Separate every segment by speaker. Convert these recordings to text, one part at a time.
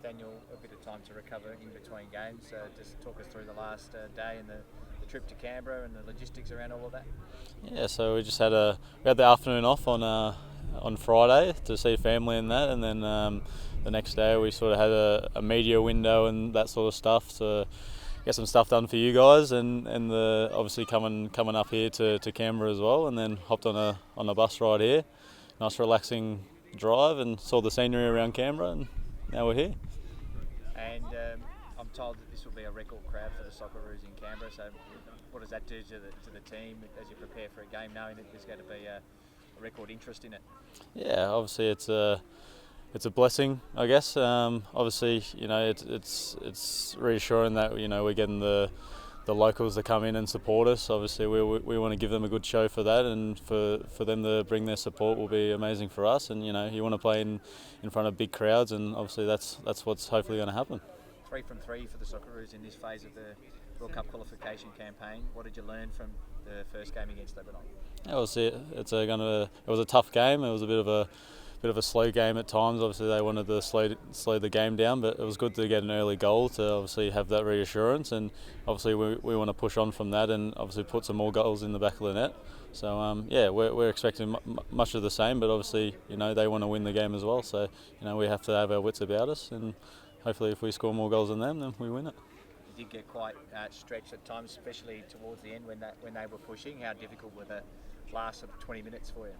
Speaker 1: Nathaniel a bit of time to recover in between games. Just talk us through the last day and the trip to Canberra and the logistics around all of that.
Speaker 2: Yeah, so we just had the afternoon off on Friday to see family and that, and then the next day we sort of had a media window and that sort of stuff to get some stuff done for you guys, and obviously coming up here to Canberra as well, and then hopped on a bus ride here. Nice relaxing drive and saw the scenery around Canberra, and now we're here.
Speaker 1: And I'm told that this will be a record crowd for the Socceroos in Canberra. So, what does that do to the team as you prepare for a game, knowing that there's going to be a record interest in it?
Speaker 2: Yeah, obviously it's a blessing, I guess. Obviously, it's reassuring that we're getting the locals to come in and support us. Obviously, we want to give them a good show for that, and for them to bring their support will be amazing for us. And you want to play in front of big crowds, and obviously that's what's hopefully going to happen.
Speaker 1: 3 from 3 for the Socceroos in this phase of the World Cup qualification campaign. What did you learn from the first game against Lebanon?
Speaker 2: That was it. It was a tough game. It was a bit of a slow game at times. Obviously, they wanted to slow the game down, but it was good to get an early goal to obviously have that reassurance. And obviously, we want to push on from that and obviously put some more goals in the back of the net. So we're expecting much of the same, but obviously they want to win the game as well. So we have to have our wits about us, and hopefully, if we score more goals than them, then we win it.
Speaker 1: You did get quite stretched at times, especially towards the end when they were pushing. How difficult were the last 20 minutes for you?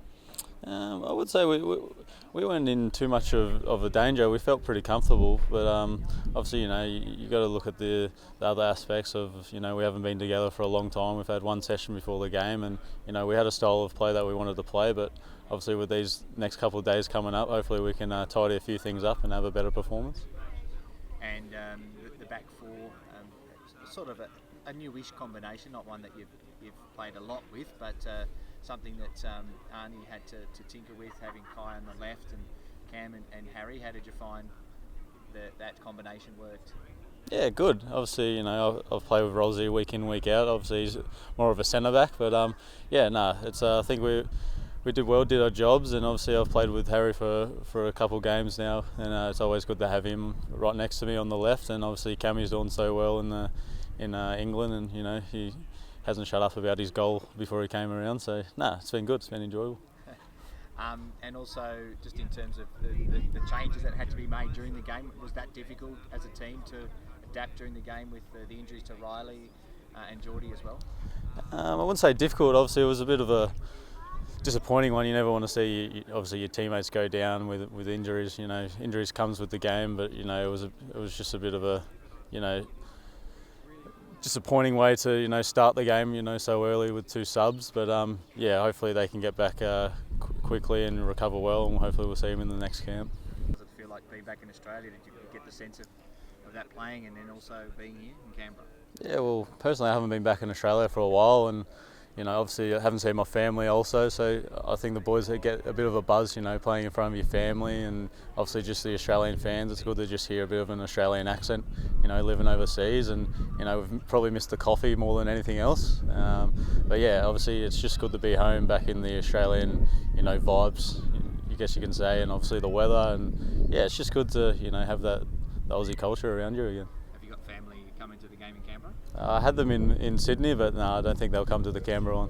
Speaker 2: I would say we weren't in too much of a danger. We felt pretty comfortable, but obviously you got to look at the other aspects of we haven't been together for a long time. We've had one session before the game, and we had a style of play that we wanted to play, but obviously with these next couple of days coming up, hopefully we can tidy a few things up and have a better performance.
Speaker 1: And the back four, sort of a newish combination, not one that you've played a lot with, but something that Arnie had to tinker with, having Kai on the left and Cam and Harry. How did you find that combination worked?
Speaker 2: Yeah, good. Obviously, I've played with Rosie week in, week out. Obviously, he's more of a centre back, but it's I think we did well, did our jobs, and obviously I've played with Harry for a couple of games now, and it's always good to have him right next to me on the left. And obviously Cammy's doing so well in England, and he hasn't shut up about his goal before he came around. So it's been good, it's been enjoyable.
Speaker 1: And also just in terms of the changes that had to be made during the game, was that difficult as a team to adapt during the game with the injuries to Riley and Geordie as well?
Speaker 2: I wouldn't say difficult. Obviously, it was a bit of a disappointing one. You never want to see obviously your teammates go down with injuries. Injuries comes with the game, but it was just a bit of a disappointing way to start the game so early with 2 subs. But hopefully they can get back quickly and recover well, and hopefully we'll see them in the next camp.
Speaker 1: Does it feel like being back in Australia? Did you get the sense of that playing and then also being here in Canberra?
Speaker 2: Yeah, well, personally I haven't been back in Australia for a while, and obviously I haven't seen my family also, so I think the boys get a bit of a buzz, playing in front of your family, and obviously just the Australian fans. It's good to just hear a bit of an Australian accent, living overseas, and we've probably missed the coffee more than anything else. But yeah, obviously it's just good to be home back in the Australian, vibes, I guess you can say, and obviously the weather, and yeah, it's just good to have the Aussie culture around you again.
Speaker 1: Have you got family coming to the game in Canberra?
Speaker 2: I had them in Sydney, but no, I don't think they'll come to the Canberra one.